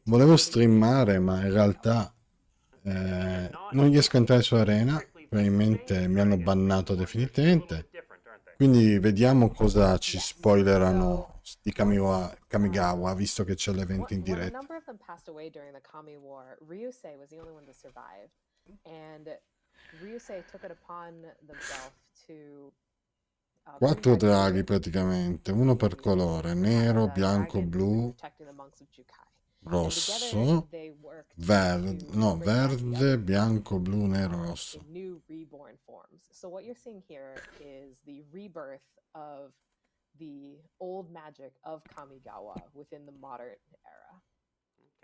volevo streamare, ma in realtà non riesco a entrare su Arena. Probabilmente mi hanno bannato definitivamente. Quindi vediamo cosa ci spoilerano di Kamigawa, visto che c'è l'evento in diretta. Quattro draghi praticamente, uno per colore, nero, bianco, blu, rosso, verde, bianco, blu, nero, rosso.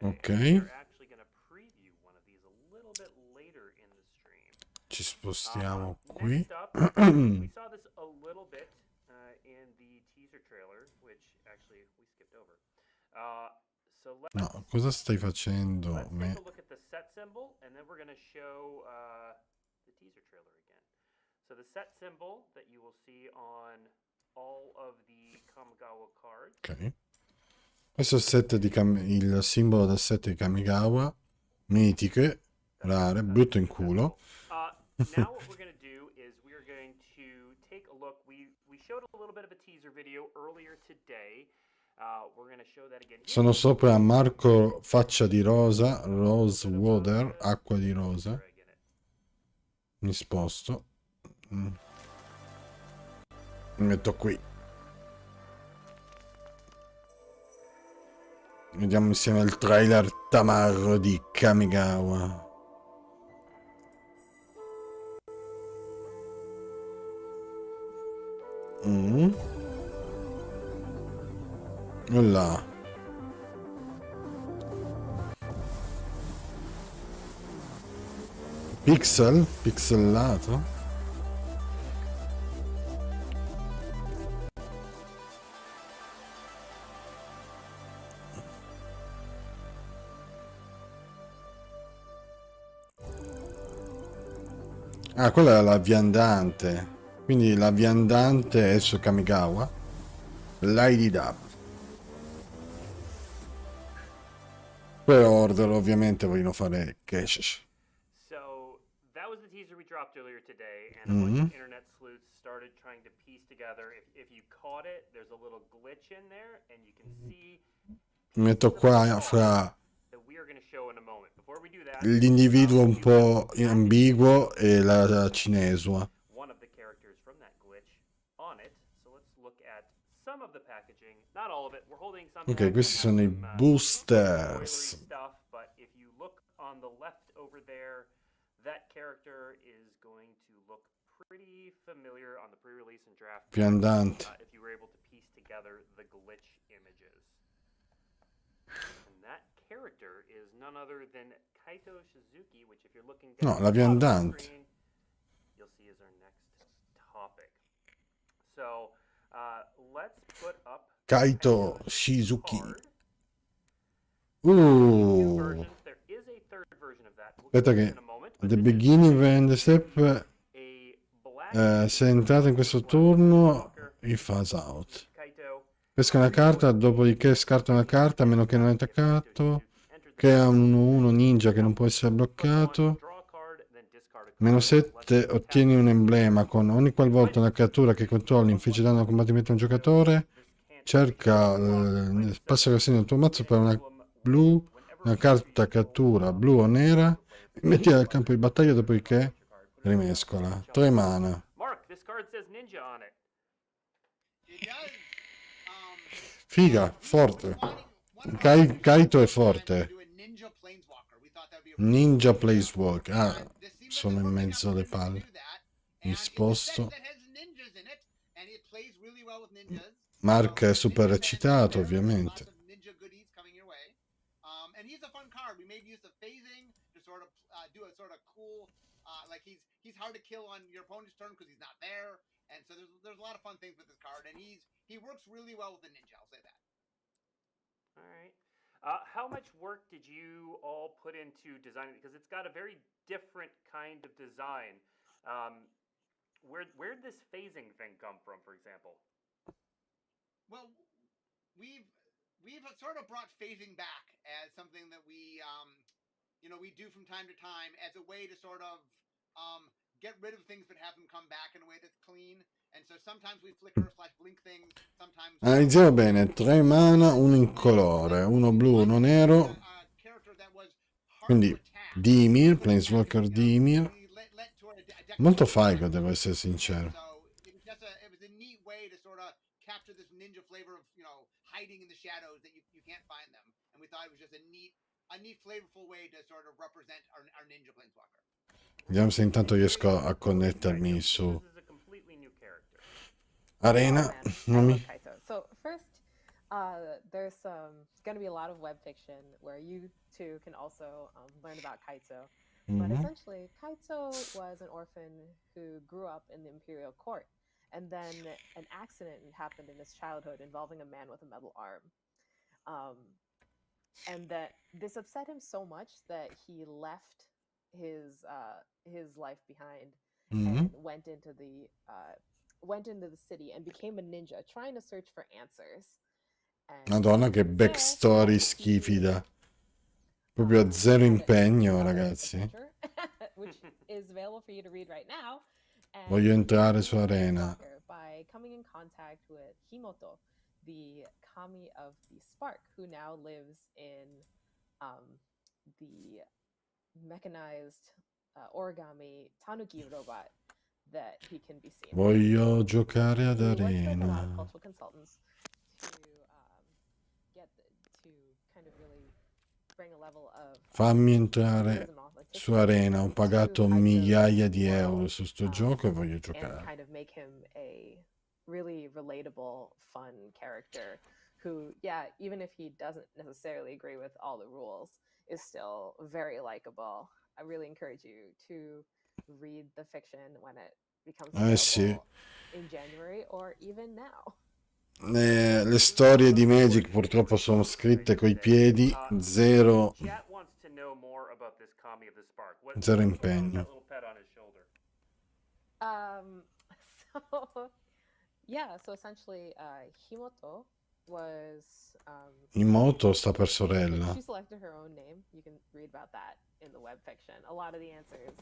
Ok, ci spostiamo qui. No, cosa stai facendo? Ok. Questo è il set di il simbolo del set di Kamigawa, mitiche, rare, brutto in culo. Sono sopra Marco Faccia di Rosa, Rose Water, acqua di rosa. Mi sposto. Mi metto qui. Vediamo insieme il trailer tamarro di Kamigawa. Là. Pixelato. Ah, quella è la viandante. Quindi la viandante è su Kamigawa. Lady Dub. Pre-order, ovviamente vogliono fare cash. So that was the teaser we dropped earlier today, and a bunch of internet sleuths started trying to piece together. If you caught it, there's a little glitch in there, and you can see. Metto qua fra l'individuo un po' ambiguo e la cinesua. Ok, questi sono i boosters. Viandante. No, la viandante. Kaito Shizuki. Aspetta che the beginning when the step se entrate in questo turno il phase out. Pesca una carta, dopodiché scarta una carta a meno che non è attaccato. Crea un 1 ninja che non può essere bloccato. -7 ottieni un emblema con ogni qualvolta una creatura che controlli infligge danno al combattimento a un giocatore. Cerca passa la segno del tuo mazzo per una blu, una carta cattura blu o nera, mettila nel campo di battaglia, dopodiché rimescola. 3 mana. Figa, forte. Kaito è forte. Ninja Placewalk. Ah, sono in mezzo alle palle. Mi sposto. Mark è super eccitato, ovviamente. He's hard to kill on your opponent's turn because he's not there, and so there's a lot of fun things with this card, and he works really well with the ninja. I'll say that. All right. How much work did you all put into designing it? Because it's got a very different kind of design. Where'd this phasing thing come from, for example? Well, we've sort of brought phasing back as something that we we do from time to time as a way to sort of get rid of things but have them come back in a way that's clean. And so sometimes we flicker / blink things, sometimes Analizziamo bene, 3 mana, 1 incolore, 1 blu, 1 nero. Quindi Dimir, Planeswalker Dimir. Molto figo, devo essere sincero. It was a neat way to sort of capture this ninja flavor of, hiding in the shadows that you can't find them. And we thought it was just a neat flavorful way to sort of represent our ninja planeswalker. Vediamo se intanto riesco a connettermi su Arena. So first, there's going to be a lot of web fiction where you too can also learn about Kaito. But essentially, Kaito was an orphan who grew up in the imperial court, and then an accident happened in his childhood involving a man with a metal arm. And that this upset him so much that he left his life behind and went into the city and became a ninja, trying to search for answers. And Madonna, che backstory schifida. Proprio zero impegno, ragazzi. Which is available for you to read right now. And voglio entrare su Arena. By coming in contact with Himoto, the kami of the spark, who now lives in the mechanized origami tanuki robot that he can be seen. Voglio giocare ad Arena. Cultural consultants to kind of really bring a level of Fammi entrare su Arena. Ho pagato migliaia di euro su sto gioco e voglio giocare. And kind of make him a really relatable, fun character who, even if he doesn't necessarily agree with all the rules, is still very likable. I really encourage you to read the fiction when it becomes available in January or even now. Le storie di Magic purtroppo sono scritte coi piedi, zero impegno. So essentially Himoto was Himoto sta per sorella. She selected her own name. You can read about that in the web fiction. A lot of the answers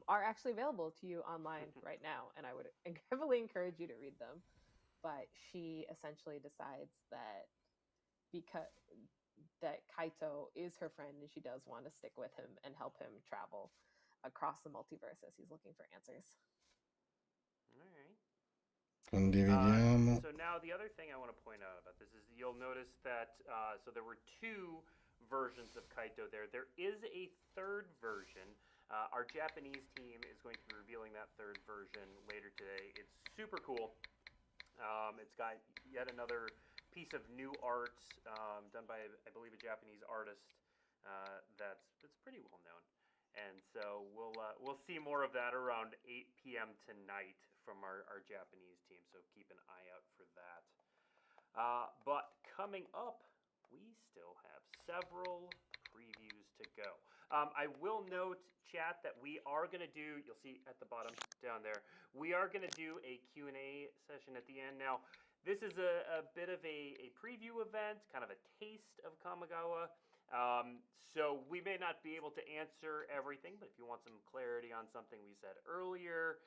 are actually available to you online right now, and I would heavily encourage you to read them. But she essentially decides that Kaito is her friend and she does want to stick with him and help him travel across the multiverse as he's looking for answers. All right. Condividiamo. So now the other thing I want to point out about this is you'll notice that so there were 2 versions of Kaito there. There is a third version. Our Japanese team is going to be revealing that third version later today. It's super cool. It's got yet another piece of new art done by, I believe, a Japanese artist that's pretty well known. And so we'll see more of that around 8 p.m. tonight from our Japanese team. So keep an eye out for that. But coming up, we still have several previews to go. I will note, chat, that we are going to do, you'll see at the bottom down there, we are going to do a Q&A session at the end. Now, this is a bit of a preview event, kind of a taste of Kamigawa. So we may not be able to answer everything, but if you want some clarity on something we said earlier,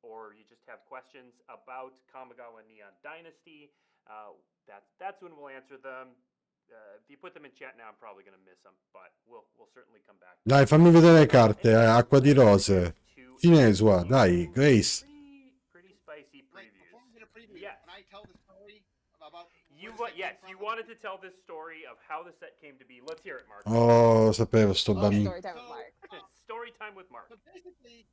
or you just have questions about Kamigawa Neon Dynasty, that's when we'll answer them. If you put them in chat now, I'm probably going to miss them, but we'll certainly come back. Dai, fammi vedere le carte. Acqua di rose. Finesua, dai, Grace. Pretty spicy previews. Yes. Can I tell the story about you wanted to tell this story of how the set came to be. Let's hear it, Mark. Oh, sapevo sto bambino. Story time with Mark. So basically,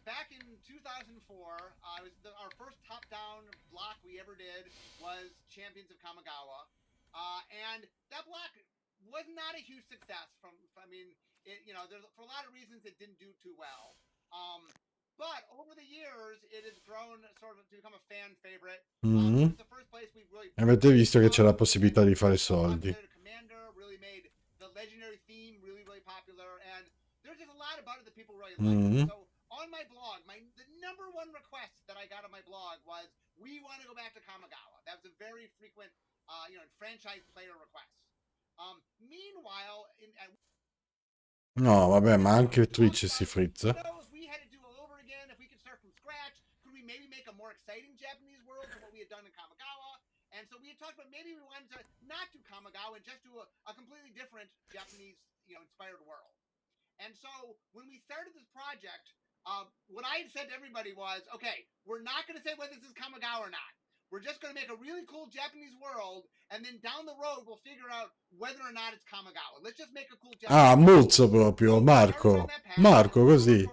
back in 2004, our first top-down block we ever did was Champions of Kamigawa. And that block was not a huge success. For a lot of reasons it didn't do too well. But over the years, it has grown sort of to become a fan favorite. It was the first place we really. Avete visto che c'è la possibilità di fare soldi. Commander really made the legendary theme really, really popular, and there's just a lot about it that people really like. So on my blog, the number one request that I got on my blog was, we want to go back to Kamigawa. That was a very frequent franchise player requests. Meanwhile, No, vabbè, ma anche Twitch si frizza. we had to do all over again. If we could start from scratch, could we maybe make a more exciting Japanese world than what we had done in Kamigawa? And so we had talked about maybe we wanted to not do Kamigawa and just do a completely different Japanese, inspired world. And so when we started this project, what I had said to everybody was, okay, we're not going to say whether this is Kamigawa or not. We're just going to make a really cool Japanese world, and then down the road we'll figure out whether or not it's Kamigawa. Let's just make a cool Japanese Ah, world. Muzzo proprio, So we started Marco. on that path. Marco, così.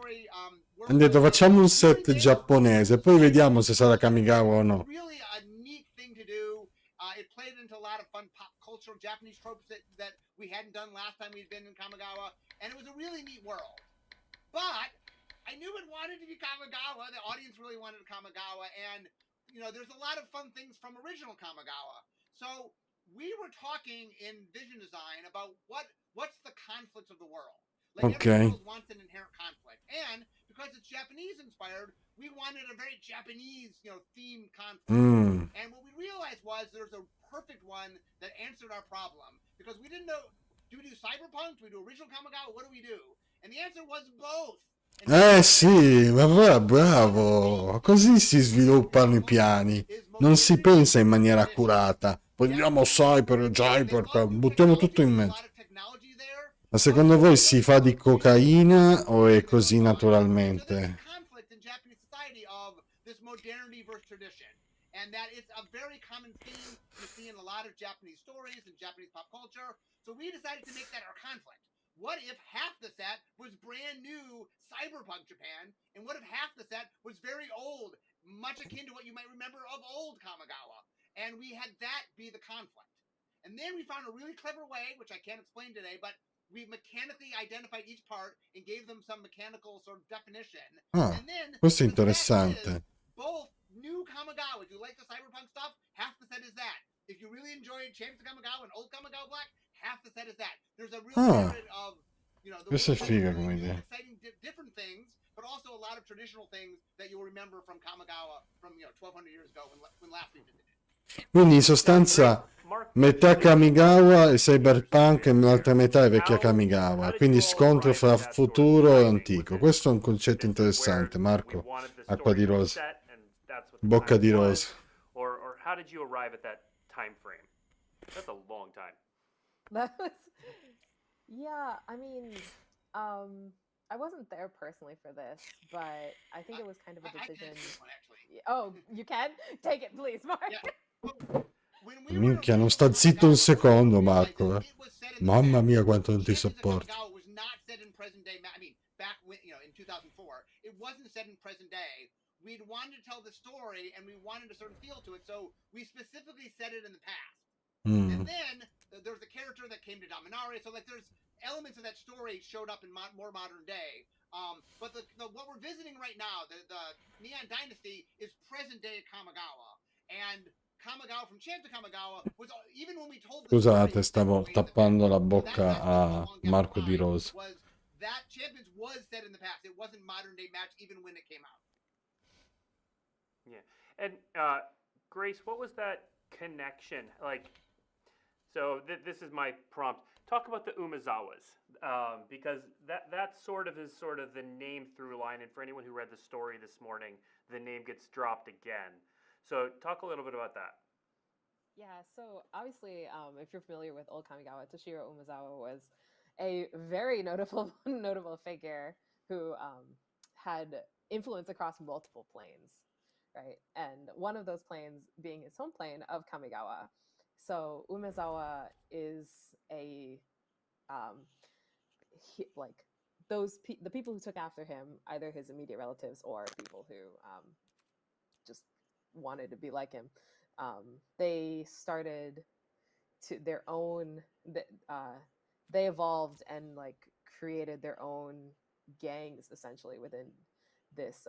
Hanno detto facciamo un set giapponese, poi vediamo se sarà Kamigawa o no. Really a neat thing to do. It played into a lot of fun pop cultural Japanese tropes that we hadn't done last time we'd been in Kamigawa, and it was a really neat world. But I knew it wanted to be Kamigawa. The audience really wanted Kamigawa, and there's a lot of fun things from original Kamigawa. So we were talking in vision design about what's the conflict of the world. Like every world wants an inherent conflict, and because it's Japanese inspired, we wanted a very Japanese, themed conflict. And what we realized was there's a perfect one that answered our problem, because we didn't know, do we do cyberpunk? Do we do original Kamigawa? What do we do? And the answer was both. Sì, ma bravo, così si sviluppano i piani, non si pensa in maniera accurata, prendiamo cyber, buttiamo tutto in mezzo. Ma secondo voi si fa di cocaina o è così naturalmente? And that it's a very common theme you see in a lot of Japanese stories and Japanese pop culture. So we decided to make that our conflict. What if half the set was brand new cyberpunk Japan, and what if half the set was very old, much akin to what you might remember of old Kamigawa? And we had that be the conflict. And then we found a really clever way, which I can't explain today, but we mechanically identified each part and gave them some mechanical sort of definition. Ah, and then questo è interessante. Both new Kamigawa, if you like the cyberpunk stuff, half the set is that. If you really enjoyed Champions of Kamigawa and Old Kamigawa Black, half the set is that. There's a real spirit of, Questa è figa come idea. Exciting different things, but also a lot of traditional things that you'll remember from Kamigawa from 1200 years ago when last we visited. Quindi in sostanza metà Kamigawa e cyberpunk e l'altra metà è vecchia Kamigawa, quindi scontro fra futuro e antico. Questo è un concetto interessante, Marco. Acqua di rosa, bocca di rosa. Or how did you arrive at that time frame? That's a long time. That was, yeah, I mean, I wasn't there personally for this, but I think it was kind of a decision. Oh, you can? Take it, please, Mark. Yeah. Minchia, non sta zitto un secondo, Marco. Mamma mia, quanto non ti sopporto. Back when, in 2004, it wasn't set in present day. We'd wanted to tell the story, and we wanted a certain feel to it, so we specifically set it in the past. And then there's a character that came to Dominare, so there's elements of that story showed up in more modern day. But what we're visiting right now, the Neon Dynasty, is present day Kamigawa, and Kamigawa from Chance of Kamigawa was even when we told. Scusate, stavo tappando la bocca a Marco Di Rosa. That Champions was set in the past. It wasn't modern day match even when it came out. Yeah, and Grace, what was that connection like? So this is my prompt. Talk about the Umezawas, because that sort of is the name through line. And for anyone who read the story this morning, the name gets dropped again. So talk a little bit about that. Yeah, so obviously, if you're familiar with old Kamigawa, Toshiro Umezawa was a very notable figure who had influence across multiple planes, right? And one of those planes being his home plane of Kamigawa. So Umezawa is the people who took after him, either his immediate relatives or people who just wanted to be like him. They started to their own. They evolved and created their own gangs essentially within this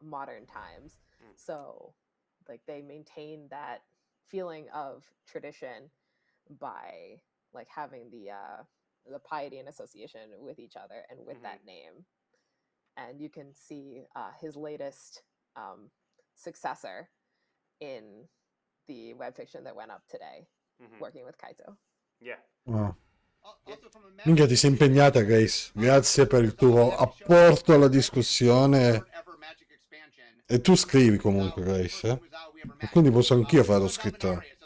modern times. So they maintain that feeling of tradition by having the piety and association with each other and with that name. And you can see his latest successor in the web fiction that went up today, working with Kaito. Yeah. Ah. Also from a Minchia, ti sei impegnata, Grace. Grazie per il tuo apporto alla discussione. E tu scrivi comunque, Grace, eh? E quindi posso anch'io fare lo scrittore.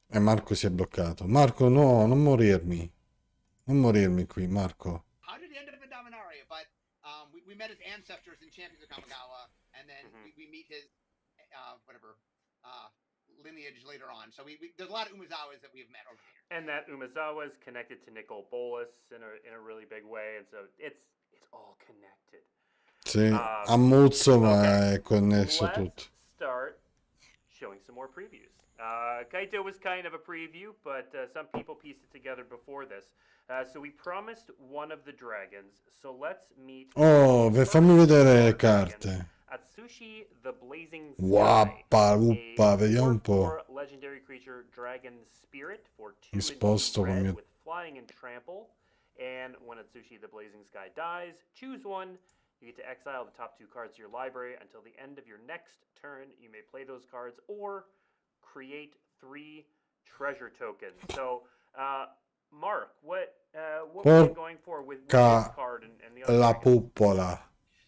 E Marco si è bloccato. Marco, no, non morirmi. Non morirmi qui, Marco. How did he end up in Dominaria? But we met his ancestors in Champions of Kamigawa, and then we meet his lineage later on. So there's a lot of Umezawas that we've met over here. And that Umezawa is connected to Nicol Bolas in a really big way, and so it's all connected. Sì, ammuzzo, ma è connesso tutto. Start showing some more previews. Kaito was kind of a preview, but some people pieced it together before this. So we promised one of the dragons, so let's meet... Oh, fammi vedere le carte. Atsushi the Blazing Sky. Wappa, uppa, vediamo un po'. Legendary creature Dragon Spirit for 2 Mi sposto con mio... with flying and trample. And when Atsushi the Blazing Sky dies, choose one. You get to exile the top 2 cards of your library until the end of your next turn. You may play those cards or create 3 treasure tokens. So, Mark, what were you going for with this card and the other la dragons? puppola.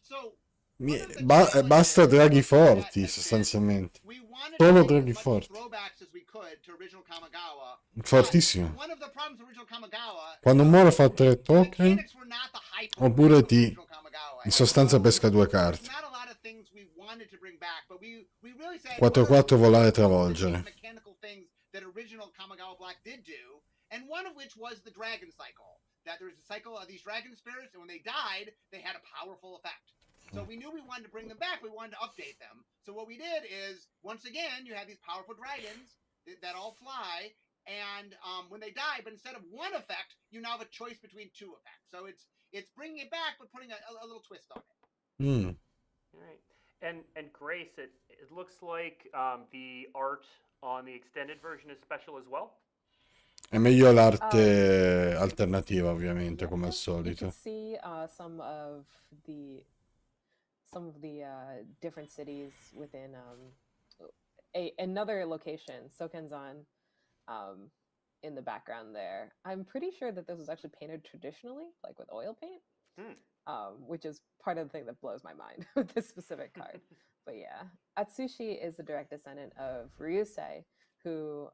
So, Basta draghi forti, sostanzialmente. Solo draghi forti. Fortissimo. Quando muore fa 3 token, oppure in sostanza pesca 2 carte. 4-4 volare travolgere. And one of which was the dragon cycle. That there was a cycle of these dragon spirits, and when they died, they had a powerful effect. So we knew we wanted to bring them back. We wanted to update them. So what we did is, once again, you have these powerful dragons that all fly, and when they die, but instead of 1 effect, you now have a choice between 2 effects. So it's bringing it back, but putting a little twist on it. All right. And Grace, it looks like the art on the extended version is special as well. È meglio l'arte alternativa, ovviamente, come al solito. You can see some of the different cities within another location, Sokenzan, in the background there. I'm pretty sure that this was actually painted traditionally, like with oil paint, which is part of the thing that blows my mind with this specific card. But yeah, Atsushi is the direct descendant of Ryusei, who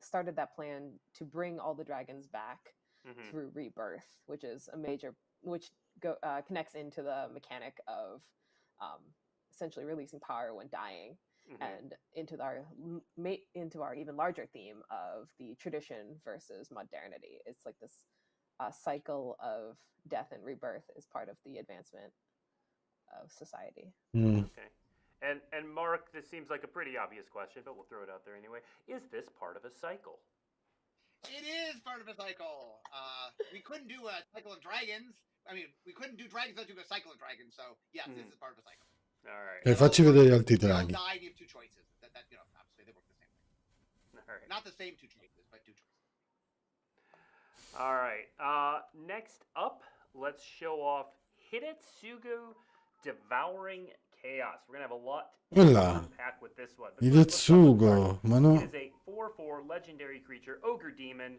started that plan to bring all the dragons back through rebirth, which is connects into the mechanic of essentially releasing power when dying, and into our even larger theme of the tradition versus modernity. It's like this cycle of death and rebirth is part of the advancement of society. Okay. And Mark, this seems like a pretty obvious question, but we'll throw it out there anyway. Is this part of a cycle? It is part of a cycle. We couldn't do a cycle of dragons. I mean, we couldn't do dragons without doing a cycle of dragons. So yes, this is part of a cycle. All right. E facci vedere gli altri draghi. Die, you have 2 choices. That obviously they work the same way. All right. Not the same 2 choices, but 2 choices. All right. Next up, let's show off Hidetsugu Devouring Chaos. We're going to have a lot to unpack with this one. Hidetsugu, ma no. It is a 4/4 legendary creature, Ogre Demon.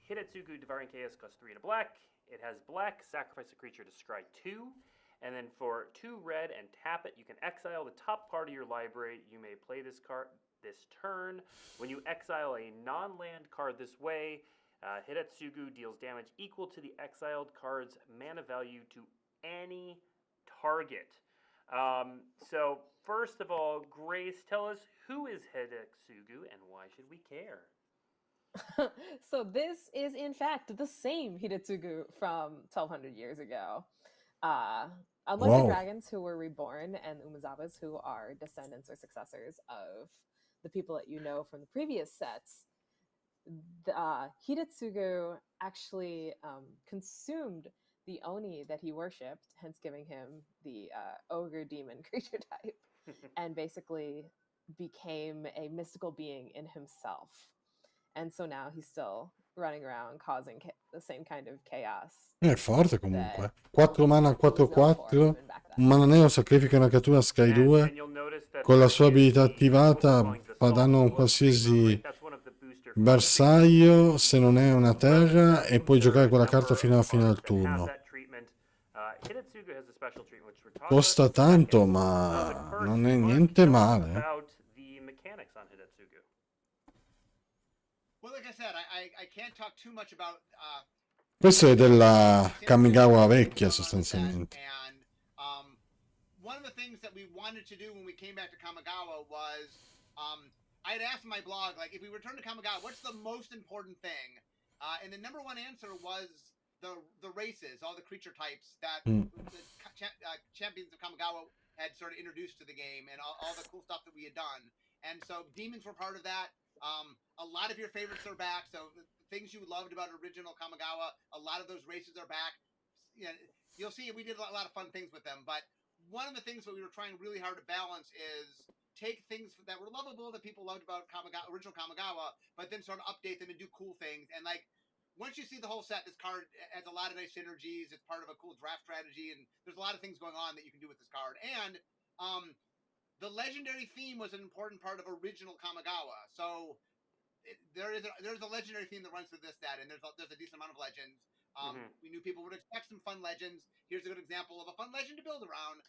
Hidetsugu Devouring Chaos costs 3 and a black. It has black, sacrifice a creature to scry 2. And then for 2 red and tap it, you can exile the top part of your library. You may play this card this turn. When you exile a non-land card this way, Hidetsugu deals damage equal to the exiled card's mana value to any target. So first of all, Grace, tell us, who is Hidetsugu and why should we care? So this is in fact the same Hidetsugu from 1200 years ago. Unlike the dragons who were reborn and the Umezawas who are descendants or successors of the people that you know from the previous sets, Hidetsugu actually consumed the Oni that he worshipped, hence giving him the ogre demon creature type, and basically became a mystical being in himself. And so now he's still running around causing the same kind of chaos. È forte comunque. 4 mana, 4-4. un mana nero sacrifica una creatura Sky And 2 you'll notice that con la there sua is abilità the, what we're attivata, calling the fa danno a un Salt qualsiasi right? That's one of the booster bersaglio se non è una terra e puoi giocare quella There are a carta fino number alla of fine del cards that have turno. that treatment. Hidetsugu has a special treatment, which we're talking Costa about in a tanto, second. ma But first, non è Mark, niente tell us male. about the mechanics on Hidetsugu. Well, like I said, I can't talk too much about. Questo è della Same Kamigawa thing vecchia going on with that, sostanzialmente. And one of the things that we wanted to do when we came back to Kamigawa was I had asked my blog, like, if we return to Kamigawa, what's the most important thing? And the number one answer was the races, all the creature types that the champions of Kamigawa had sort of introduced to the game, and all the cool stuff that we had done. And so demons were part of that. A lot of your favorites are back. So the things you loved about original Kamigawa, a lot of those races are back. You know, you'll see we did a lot of fun things with them. But one of the things that we were trying really hard to balance is take things that were lovable that people loved about original Kamigawa, but then sort of update them and do cool things. And like, once you see the whole set, this card has a lot of nice synergies. It's part of a cool draft strategy, and there's a lot of things going on that you can do with this card. And the legendary theme was an important part of original Kamigawa. So there's a legendary theme that runs through this set, and there's a decent amount of legends. We knew people would expect some fun legends. Here's a good example of a fun legend to build around.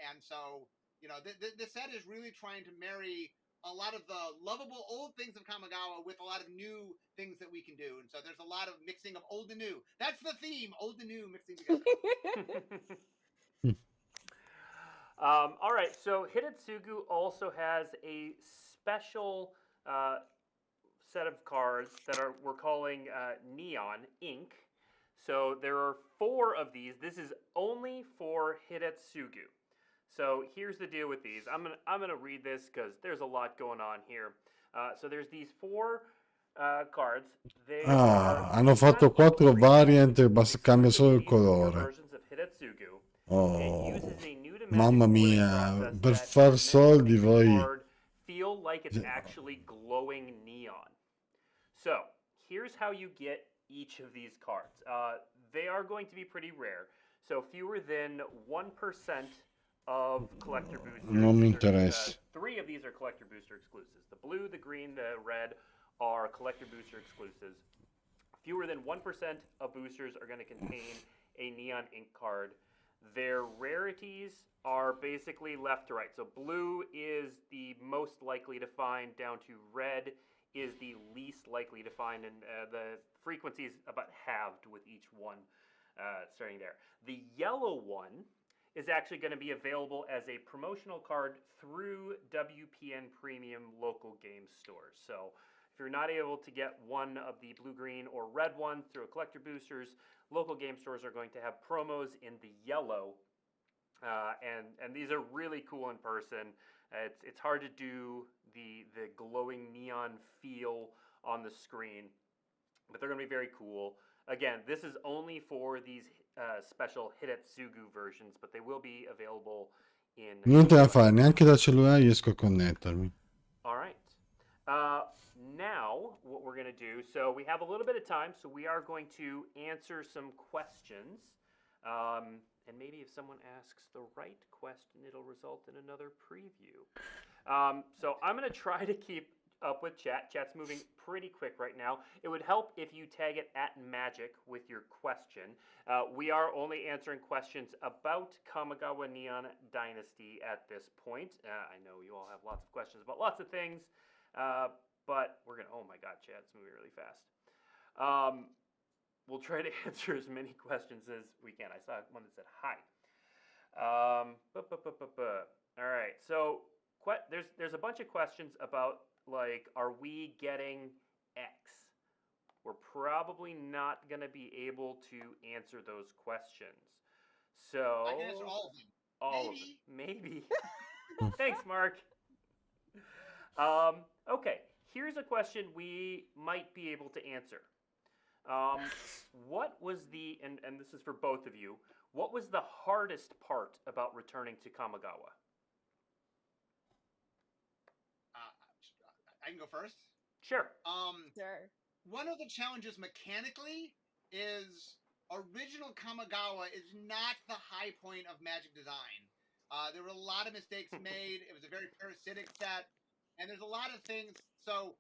And so, you know, the set is really trying to marry a lot of the lovable old things of Kamigawa with a lot of new things that we can do. And so there's a lot of mixing of old and new. That's the theme, old and new mixing together. All right, so Hidetsugu also has a special set of cards that we're calling Neon Ink. So there are 4 of these. This is only for Hidetsugu. So here's the deal with these. I'm gonna read this because there's a lot going on here. So there's these 4 cards. They hanno fatto 4 variant e cambia solo il colore. Oh, mamma mia, per far soldi voi... Feel like it's actually glowing neon. So here's how you get each of these cards. They are going to be pretty rare. So fewer than 1% of collector boosters. Non mi interessa. 3 of these are collector booster exclusives. The blue, the green, the red are collector booster exclusives. Fewer than 1% of boosters are going to contain a neon ink card. Their rarities are basically left to right. So blue is the most likely to find, down to red is the least likely to find, and the frequency is about halved with each one starting there. The yellow one is actually going to be available as a promotional card through WPN Premium local game stores. So if you're not able to get one of the blue, green, or red ones through a collector boosters, local game stores are going to have promos in the yellow, and these are really cool in person. It's hard to do the glowing neon feel on the screen, but they're going to be very cool. Again, this is only for these special Hidetsugu versions, but they will be available in... Niente da fare, neanche da cellulare riesco a connettermi. All right. Now, what we're going to do, so we have a little bit of time, so we are going to answer some questions. And maybe if someone asks the right question, it'll result in another preview. So I'm going to try to keep up with chat. Chat's moving pretty quick right now. It would help if you tag it @Magic with your question. We are only answering questions about Kamigawa Neon Dynasty at this point. I know you all have lots of questions about lots of things, but we're going to... Oh my God, chat, it's moving really fast. We'll try to answer as many questions as we can. I saw one that said hi. All right, so there's a bunch of questions about, like, are we getting X? We're probably not going to be able to answer those questions. So I can answer all of them. All Maybe. of them. Maybe. Thanks, Mark. Okay, here's a question we might be able to answer. What was the, and this is for both of you, what was the hardest part about returning to Kamigawa? I can go first? Sure. Sure. One of the challenges mechanically is original Kamigawa is not the high point of Magic design. There were a lot of mistakes made. It was a very parasitic set, and there's a lot of things. So,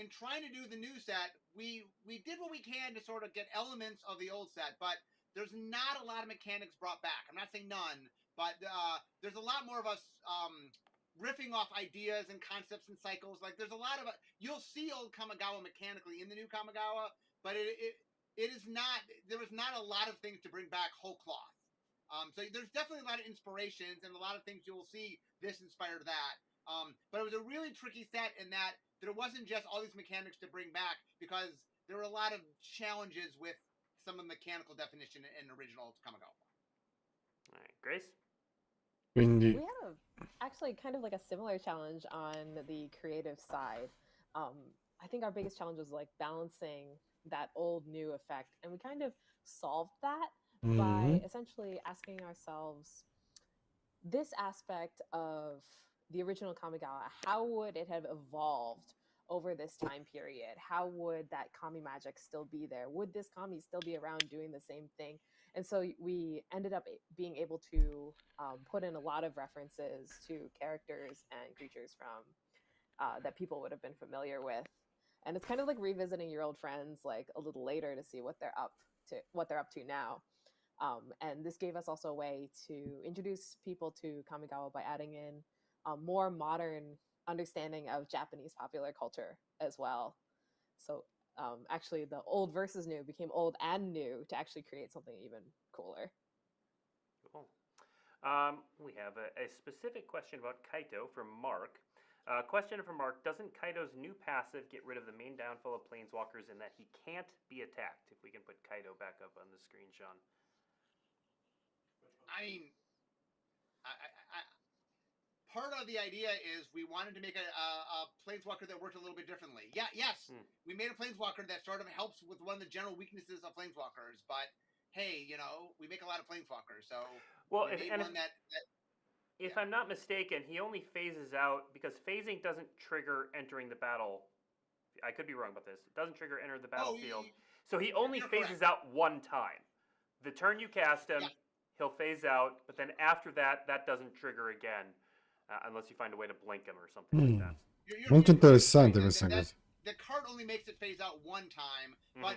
in trying to do the new set, we did what we can to sort of get elements of the old set, but there's not a lot of mechanics brought back. I'm not saying none, but there's a lot more of us riffing off ideas and concepts and cycles. Like there's a lot of you'll see old Kamigawa mechanically in the new Kamigawa, but it is not. There was not a lot of things to bring back whole cloth. So there's definitely a lot of inspirations and a lot of things you will see this inspired that. But it was a really tricky set in that there wasn't just all these mechanics to bring back because there were a lot of challenges with some of the mechanical definition in original Kamigawa. All right, Grace? Quindi We had actually kind of like a similar challenge on the creative side. I think our biggest challenge was like balancing that old new effect, and we kind of solved that by essentially asking ourselves this aspect of the original Kamigawa, how would it have evolved over this time period? How would that kami magic still be there? Would this kami still be around doing the same thing? And so we ended up being able to put in a lot of references to characters and creatures from that people would have been familiar with. And it's kind of like revisiting your old friends like a little later to see what they're up to now. And this gave us also a way to introduce people to Kamigawa by adding in a more modern understanding of Japanese popular culture as well. So actually the old versus new became old and new to actually create something even cooler. Cool. We have a specific question about Kaito from Mark. Question from Mark: doesn't Kaito's new passive get rid of the main downfall of Planeswalkers in that he can't be attacked? If we can put Kaito back up on the screen, Sean. I mean, part of the idea is we wanted to make a Planeswalker that worked a little bit differently. Yes, we made a Planeswalker that sort of helps with one of the general weaknesses of Planeswalkers, but hey, we make a lot of Planeswalkers, so if I'm not mistaken, he only phases out because phasing doesn't trigger entering the battle. I could be wrong about this. It doesn't trigger enter the battlefield. So he only phases out one time. The turn you cast him, he'll phase out, but then after that, that doesn't trigger again. Unless you find a way to blink him or something like that. Molto interessante questa cosa. The card only makes it phase out one time, but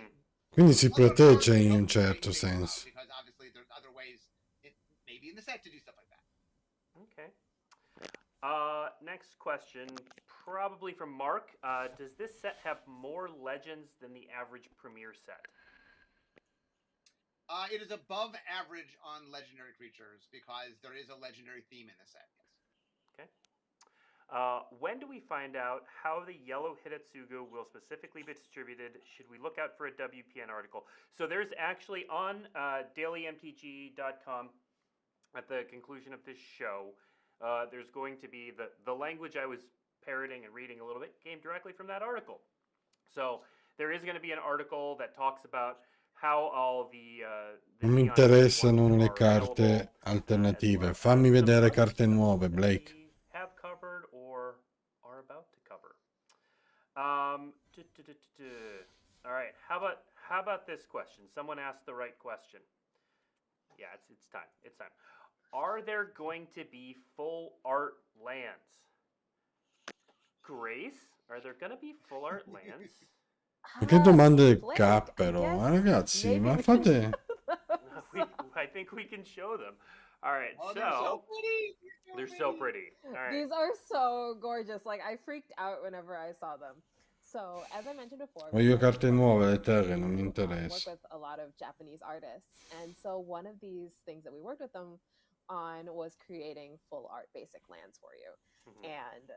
quindi si protegge in un certo senso. Because obviously there's other ways, maybe in the set, to do stuff like that. Okay. Next question, probably from Mark. Does this set have more legends than the average Premier set? It is above average on legendary creatures because there is a legendary theme in the set. Yes. Okay. When do we find out how the yellow Hidetsugu will specifically be distributed? Should we look out for a WPN article? So there's actually on dailymtg.com at the conclusion of this show, there's going to be the language I was parroting and reading a little bit came directly from that article. So there is going to be an article that talks about how all the non mi interessano le carte alternative. Fammi vedere carte nuove, Blake. Have covered or are about to cover. All right. How about this question? Someone asked the right question. Yeah, it's time. It's time. Are there going to be full art lands? We are there going to be full art lands? Ma che domande cappero, ragazzi, ma fate... I think we can show them. All right, so they're so pretty. All right. These are so gorgeous. Like, I freaked out whenever I saw them. So, as I mentioned before, Voglio carte nuove, le terre, non mi interessa. Work with a lot of Japanese artists. And so one of these things that we worked with them on was creating full art basic lands for you. And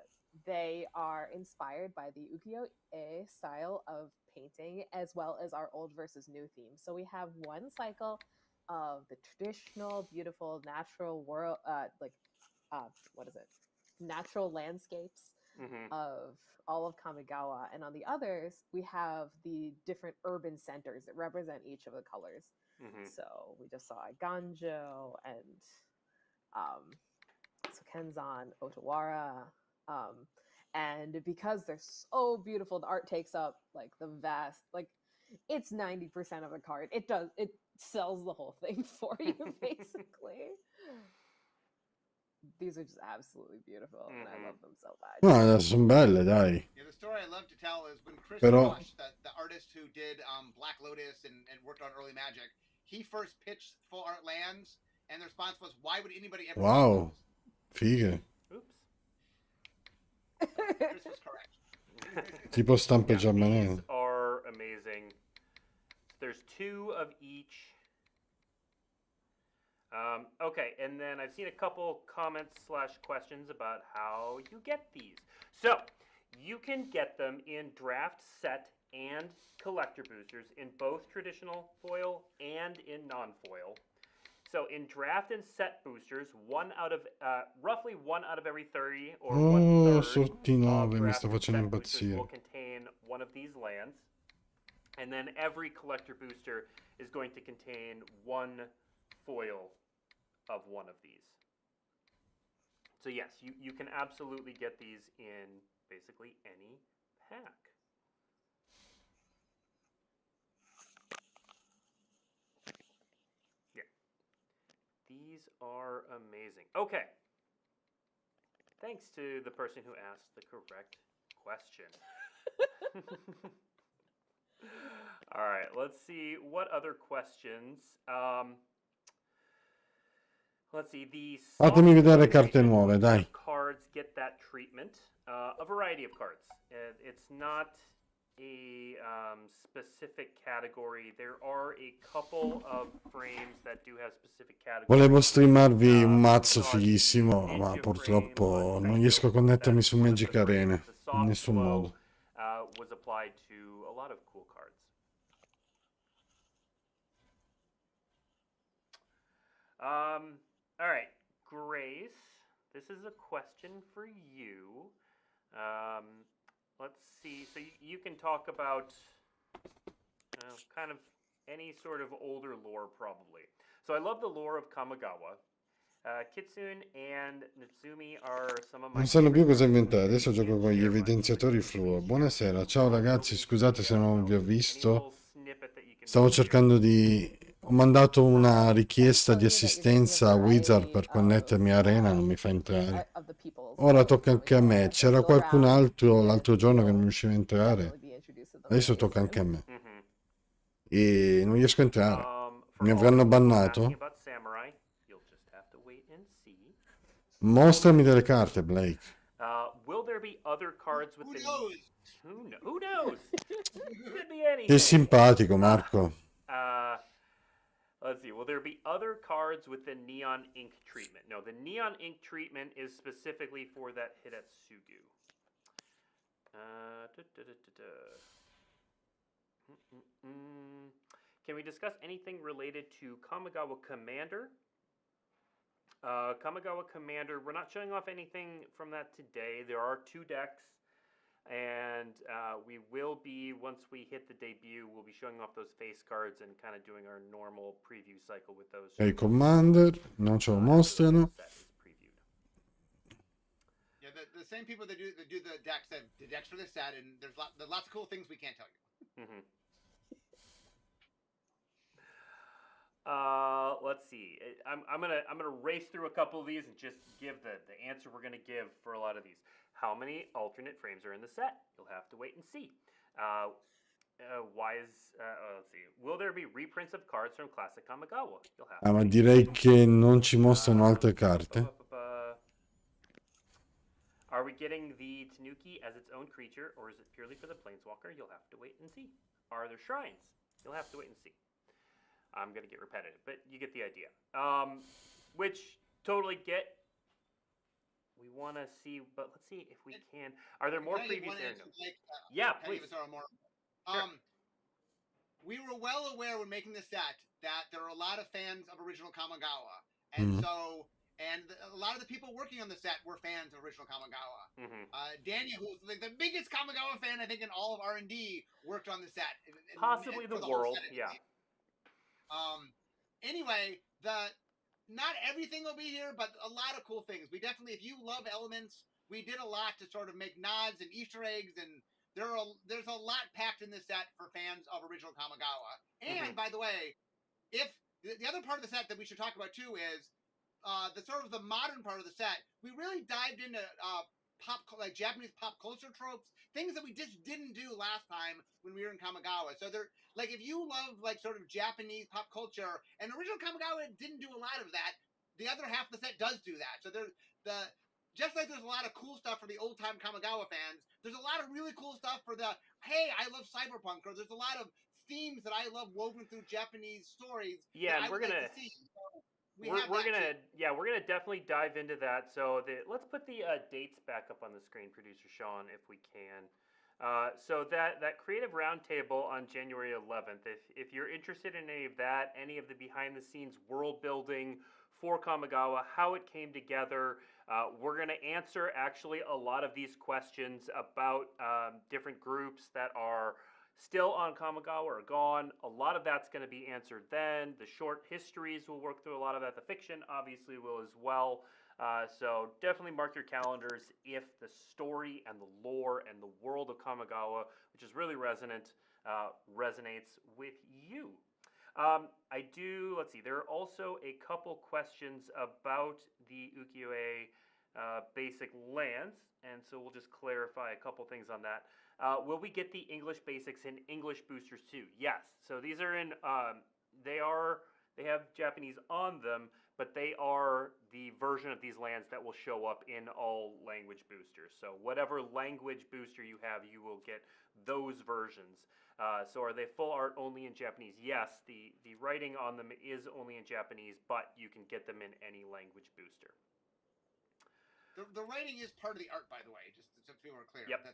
they are inspired by the ukiyo-e style of painting as well as our old versus new theme. So we have one cycle of the traditional, beautiful, natural world, natural landscapes of all of Kamigawa. And on the others, we have the different urban centers that represent each of the colors. So we just saw Ganjo and Kenzan, Otawara. And because they're so beautiful, the art takes up like the vast, like it's 90% of the card. sells the whole thing for you, basically. These are just absolutely beautiful, and I love them so much. No, sono belle, dai. Yeah, the story I love to tell is when Chris Però- Rush, the artist who did Black Lotus and worked on early Magic, he first pitched full art lands, and the response was, "Why would anybody ever?" Wow, fighe. Oops. Chris was correct. Tipo stampe Yeah, giapponesi. these are amazing. There's 2 of each. Okay, and then I've seen a couple comments/questions about how you get these. So, you can get them in draft set and collector boosters in both traditional foil and in non-foil. So in draft and set boosters, roughly 1 out of every 30 or 1/3 Sorti of Nuove, mi draft sta and facendo set boosters will impazzire. contain one of these lands. And then every collector booster is going to contain 1 foil of one of these. So yes, you can absolutely get these in basically any pack. Yeah. These are amazing. Okay. Thanks to the person who asked the correct question. All right, let's see what other questions. Let's see, the Fatemi vedere soft carte treatment, nuove, what dai. cards get that treatment? A variety of cards. It's not a specific category. There are a couple of frames that do have specific categories. Volevo streamarvi un mazzo Because the fighissimo, Ninja ma frame purtroppo on non Kaito, riesco a connettermi that's su one of Magic the frames. Arena. The In soft nessun glow, modo. was applied to a lot of cool cards. All right, Grace, this is a question for you. Let's see. So you can talk about kind of any sort of older lore, probably. So I love the lore of Kamigawa. Kitsune and Natsumi are some of my Non sanno più favorite cosa cards. inventare, adesso gioco con gli Share my evidenziatori favorite fluo. screen Buonasera, share. ciao ragazzi, There'll be scusate se PDF non vi ho notes, any visto. little snippet that you can Stavo share. cercando di... Ho mandato una richiesta di Showing you that you're getting assistenza a Wizard per connettermi a Arena, non mi fa entrare. of the peoples Ora of tocca anche a me. Kamigawa C'era still qualcun around, altro and l'altro giorno che non you'll riusciva a entrare. definitely be introduced to them Adesso very tocca anche a soon. me. Mhm. E non riesco a entrare. For Mi all avranno of you who are asking bannato? about Samurai, you'll just have to wait and see. Mostrami delle carte, Blake. Will there be other cards with Who the... knows? Who knows? Could be anything. Che simpatico, Marco. Let's see. Will there be other cards with the neon ink treatment? No, the neon ink treatment is specifically for that Hidetsugu. Can we discuss anything related to Kamigawa Commander? Kamigawa Commander, we're not showing off anything from that today. There are 2 decks, and we will be, once we hit the debut, we'll be showing off those face cards and kind of doing our normal preview cycle with those. Ok, Commander, non ce lo mostrano. Yeah, the same people that do the decks have the decks for this set, and there's lots of cool things we can't tell you. Mm-hmm. Let's see. I'm gonna race through a couple of these and just give the answer we're gonna give for a lot of these. How many alternate frames are in the set? You'll have to wait and see. Let's see. Will there be reprints of cards from classic Kamigawa? You'll have to Ma wait. direi che non ci mostrano altre carte. Are we getting the Tanuki as its own creature, or is it purely for the Planeswalker? You'll have to wait and see. Are there shrines? You'll have to wait and see. I'm going to get repetitive, but you get the idea. Which totally get. We want to see, but let's see if we can. Are there more previews there? No. Yeah, please. Sure. We were well aware when making the set that there are a lot of fans of original Kamigawa, and a lot of the people working on the set were fans of original Kamigawa. Daniel, who's like the biggest Kamigawa fan I think in all of R&D, worked on the set. Possibly the world, yeah. Anyway, not everything will be here, but a lot of cool things. We definitely, if you love elements, we did a lot to sort of make nods and Easter eggs, and there's a lot packed in this set for fans of original Kamigawa. And by the way, if the other part of the set that we should talk about too is the sort of the modern part of the set, we really dived into like Japanese pop culture tropes, things that we just didn't do last time when we were in Kamigawa. So they're like, if you love like sort of Japanese pop culture, and original Kamigawa didn't do a lot of that, the other half of the set does do that. So there's just like there's a lot of cool stuff for the old time Kamigawa fans, there's a lot of really cool stuff for the, hey, I love cyberpunk, or there's a lot of themes that I love woven through Japanese stories. Yeah, and we're gonna see. So we're gonna definitely dive into that. So let's put the dates back up on the screen, producer Sean, if we can. So that creative roundtable on January 11th. If you're interested in any of that, any of the behind the scenes world building for Kamigawa, how it came together, we're going to answer actually a lot of these questions about different groups that are still on Kamigawa or gone. A lot of that's going to be answered then. The short histories will work through a lot of that. The fiction obviously will as well. So definitely mark your calendars if the story and the lore and the world of Kamigawa, which is really resonant, resonates with you. Let's see, there are also a couple questions about the ukiyo-e basic lands, and so we'll just clarify a couple things on that. Will we get the English basics in English boosters too? Yes. So these are in, they have Japanese on them, but they are the version of these lands that will show up in all language boosters. So whatever language booster you have, you will get those versions. So are they full art only in Japanese? Yes, the writing on them is only in Japanese, but you can get them in any language booster. The writing is part of the art, by the way, just so people are clear. Yep.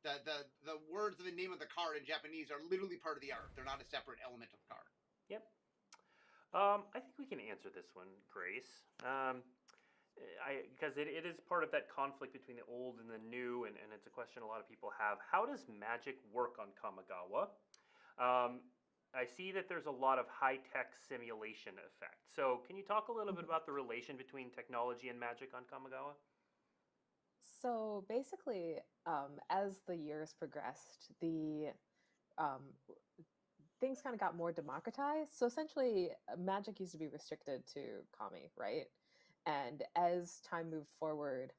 That the words of the name of the card in Japanese are literally part of the art. They're not a separate element of the card. Yep. I think we can answer this one, Grace. Because it is part of that conflict between the old and the new, and it's a question a lot of people have. How does magic work on Kamigawa? I see that there's a lot of high-tech simulation effect. So can you talk a little bit about the relation between technology and magic on Kamigawa? So basically, as the years progressed, the things kind of got more democratized. So essentially, magic used to be restricted to Kami, right? And as time moved forward,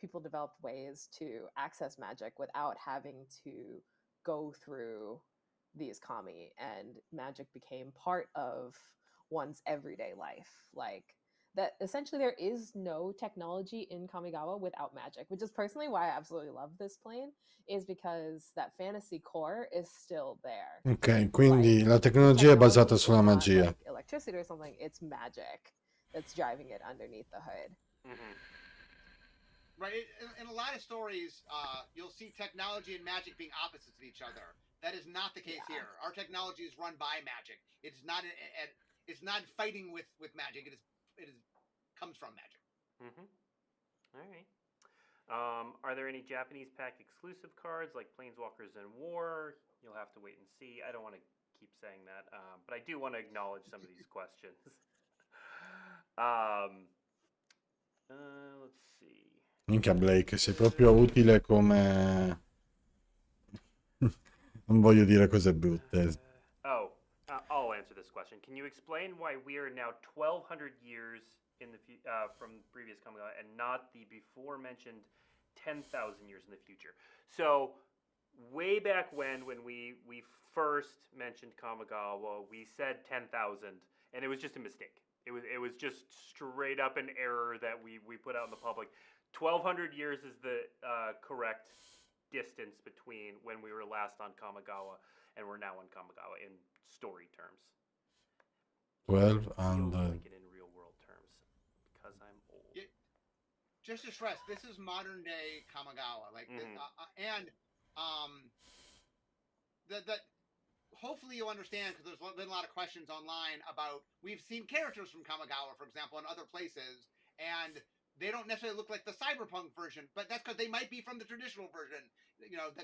people developed ways to access magic without having to go through these Kami, and magic became part of one's everyday life. Like that, essentially, there is no technology in Kamigawa without magic, which is personally why I absolutely love this plane, is because that fantasy core is still there. Ok, quindi la tecnologia è basata sulla magia. Like electricity or something, it's magic that's driving it underneath the hood. Mm-hmm. Right. In a lot of stories, you'll see technology and magic being opposites of each other. That is not the case here. Our technology is run by magic. It's not fighting with magic. It comes from magic. Mm-hmm. All right. Are there any Japanese pack exclusive cards like Planeswalkers and War? You'll have to wait and see. I don't want to keep saying that, but I do want to acknowledge some of these questions. Let's see. Minchia Blake, sei proprio utile come... Non voglio dire cose brutte. I'll answer this question. Can you explain why we are now 1,200 years in the from previous Kamigawa and not the before mentioned 10,000 years in the future? So way back when we first mentioned Kamigawa, we said 10,000, and it was just a mistake. It was just straight up an error that we put out in the public. 1,200 years is the correct distance between when we were last on Kamigawa and we're now on Kamigawa in story terms. 12 and Mm-hmm. in real world terms because I'm old. Just to stress, this is modern day Kamigawa, like this, that hopefully you'll understand, because there's been a lot of questions online about, we've seen characters from Kamigawa, for example, in other places, and they don't necessarily look like the cyberpunk version, but that's because they might be from the traditional version. You know,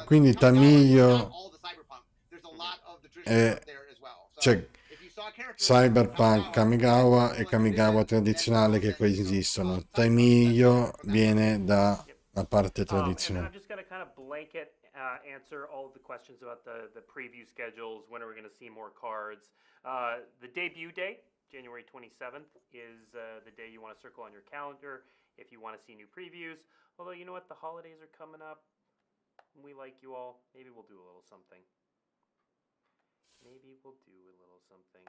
quindi Tamiglio, all the cyberpunk. There's a lot of the traditional there as well. So c'è if you saw characters Cyberpunk, Kamigawa e Kamigawa tradizionale che coesistono. Tamiglio viene da la parte And then tradizionale. I'm just going to kind of blanket answer all of the questions about the preview schedules. When are we going to see more cards? The debut day, January 27th, is the day you want to circle on your calendar if you want to see new previews. Although, you know what? The holidays are coming up. We like you all. Maybe we'll do a little something. Maybe we'll do a little something.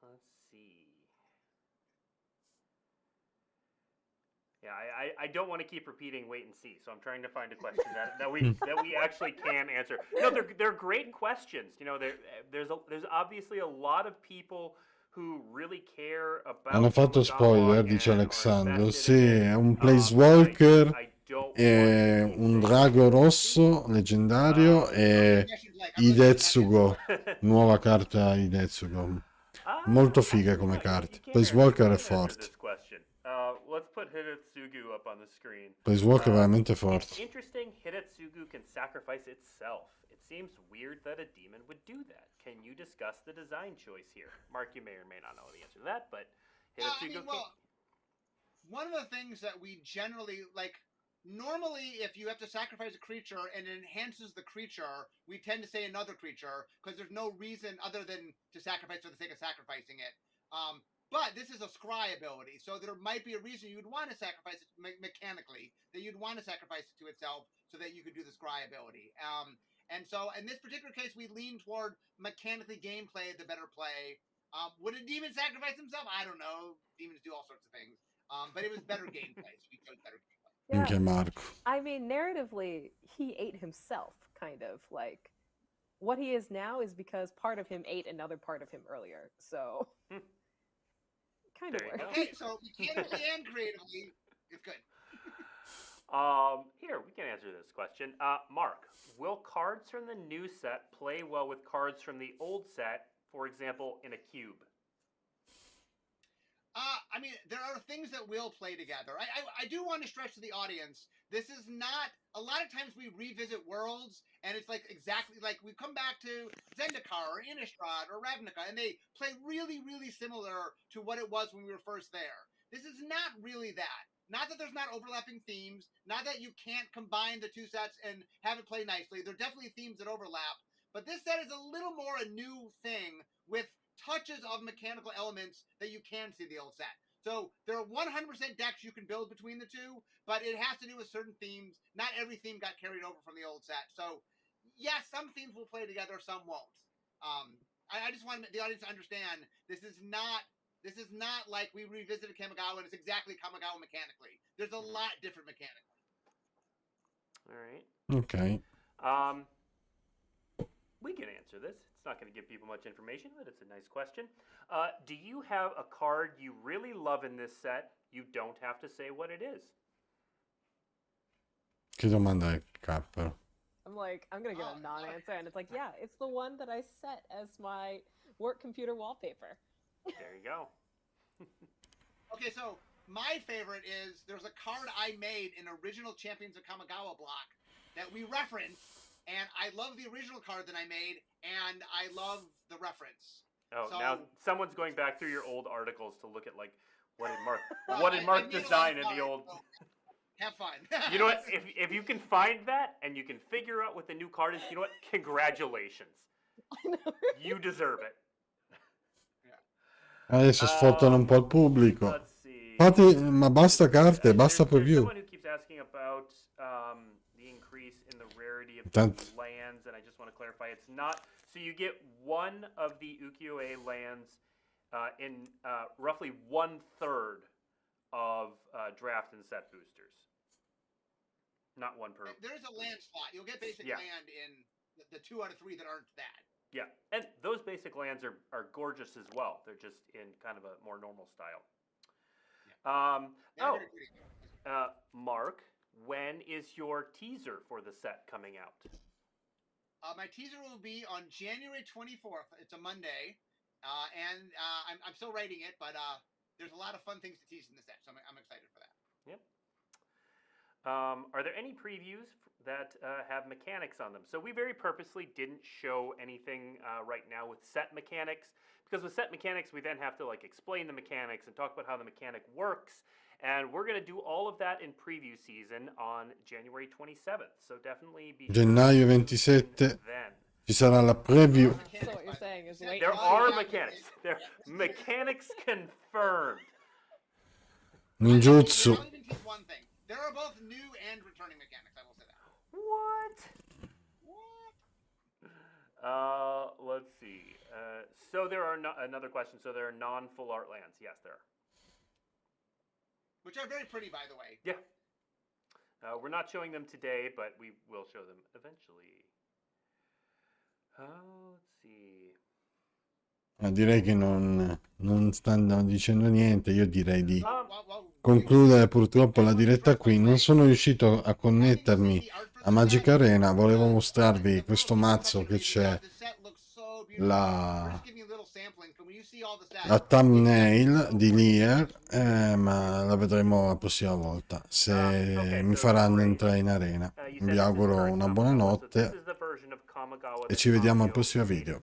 Let's see. Yeah, I don't want to keep repeating wait and see, so I'm trying to find a question that we actually can answer. No, they're great questions. You know, there's obviously a lot of people who really care about Hanno fatto spoiler, dice and are Alexandro. invested Sì, in it. è un I Planeswalker, don't è want to un say drago rosso leggendario Um, e Idetsugo, nuova carta Idetsugo. Molto figa come carta. Planeswalker è forte. This question. Let's put Hidetsugu up on the screen. Planeswalker è veramente It's forte. interesting Hidetsugu can sacrifice itself. It seems weird that a demon would do that. Can you discuss the design choice here? Mark, you may or may not know the answer to that, but Hidetsugu one of the things that we generally like, normally if you have to sacrifice a creature and it enhances the creature, we tend to say another creature because there's no reason other than to sacrifice for the sake of sacrificing it. But this is a scry ability, so there might be a reason you would want to sacrifice it mechanically, that you'd want to sacrifice it to itself so that you could do the scry ability. And so in this particular case, we lean toward mechanically gameplay, the better play. Would a demon sacrifice himself? I don't know. Demons do all sorts of things. But it was better gameplay, so we chose better gameplay. Anche Marco. I mean, narratively, he ate himself, kind of. Like, what he is now is because part of him ate another part of him earlier. So, kind of works. Okay, so mechanically and creatively, it's good. Here, we can answer this question. Mark, will cards from the new set play well with cards from the old set, for example, in a cube? I mean, there are things that will play together. I do want to stress to the audience, this is not, a lot of times we revisit worlds, and it's like exactly like we come back to Zendikar or Innistrad or Ravnica, and they play really, really similar to what it was when we were first there. This is not really that. Not that there's not overlapping themes, not that you can't combine the two sets and have it play nicely. There are definitely themes that overlap, but this set is a little more a new thing with touches of mechanical elements that you can see the old set. So there are 100% decks you can build between the two, but it has to do with certain themes. Not every theme got carried over from the old set. So yes, some themes will play together, some won't. I just want the audience to understand this is not like we revisited Kamigawa and it's exactly Kamigawa mechanically. There's a lot different mechanically. All right. Ok. We can answer this. It's not going to give people much information, but it's a nice question. Do you have a card you really love in this set? You don't have to say what it is. Che domanda è, K? I'm like, I'm going to give a non-answer, and it's like, yeah, it's the one that I set as my work computer wallpaper. There you go. Okay, so my favorite is there's a card I made in original Champions of Kamigawa block that we reference, and I love the original card that I made, and I love the reference. Oh, so, now someone's going back through your old articles to look at like what did Mark design in the old. So have fun. You know what? If you can find that and you can figure out what the new card is, you know what? Congratulations. You deserve it. Adesso sfottano un po' il pubblico. Let's see. Ma basta carte, basta preview. Someone who keeps asking about the increase in the rarity of lands, and I just want to clarify, it's not. So you get one of the ukiyo-e lands in roughly 1/3 of draft and set boosters. Not one per. There's a land slot. You'll get basic land in the 2 out of 3 that aren't that. Yeah, and those basic lands are gorgeous as well. They're just in kind of a more normal style. Yeah. Mark, when is your teaser for the set coming out? My teaser will be on January 24th. It's a Monday, and I'm still writing it, but there's a lot of fun things to tease in the set, so I'm excited for that. Yep. Are there any previews that have mechanics on them? So we very purposely didn't show anything right now with set mechanics, because with set mechanics we then have to like explain the mechanics and talk about how the mechanic works, And we're going to do all of that in preview season on January 27th. So definitely be Gennaio sure to 27 tune in then. ci sarà la preview. So what you're saying is wait. There and are see. mechanics. There mechanics confirmed. Ninjutsu. I'll even tease one thing. There are both new and returning mechanics. I will say that. What? Let's see. So there are another question. So there are non-full art lands. Yes, there are. Which are very pretty, by the way. Yeah. We're not showing them today, but we will show them eventually. Let's see. Direi che non stanno dicendo niente. Io direi di Well, concludere purtroppo la diretta qui. Non sono riuscito a connettermi a Magic Arena. Volevo mostrarvi questo mazzo che c'è la thumbnail di Lear, ma la vedremo la prossima volta se mi faranno entrare in arena. Vi auguro una buona notte e ci vediamo al prossimo video.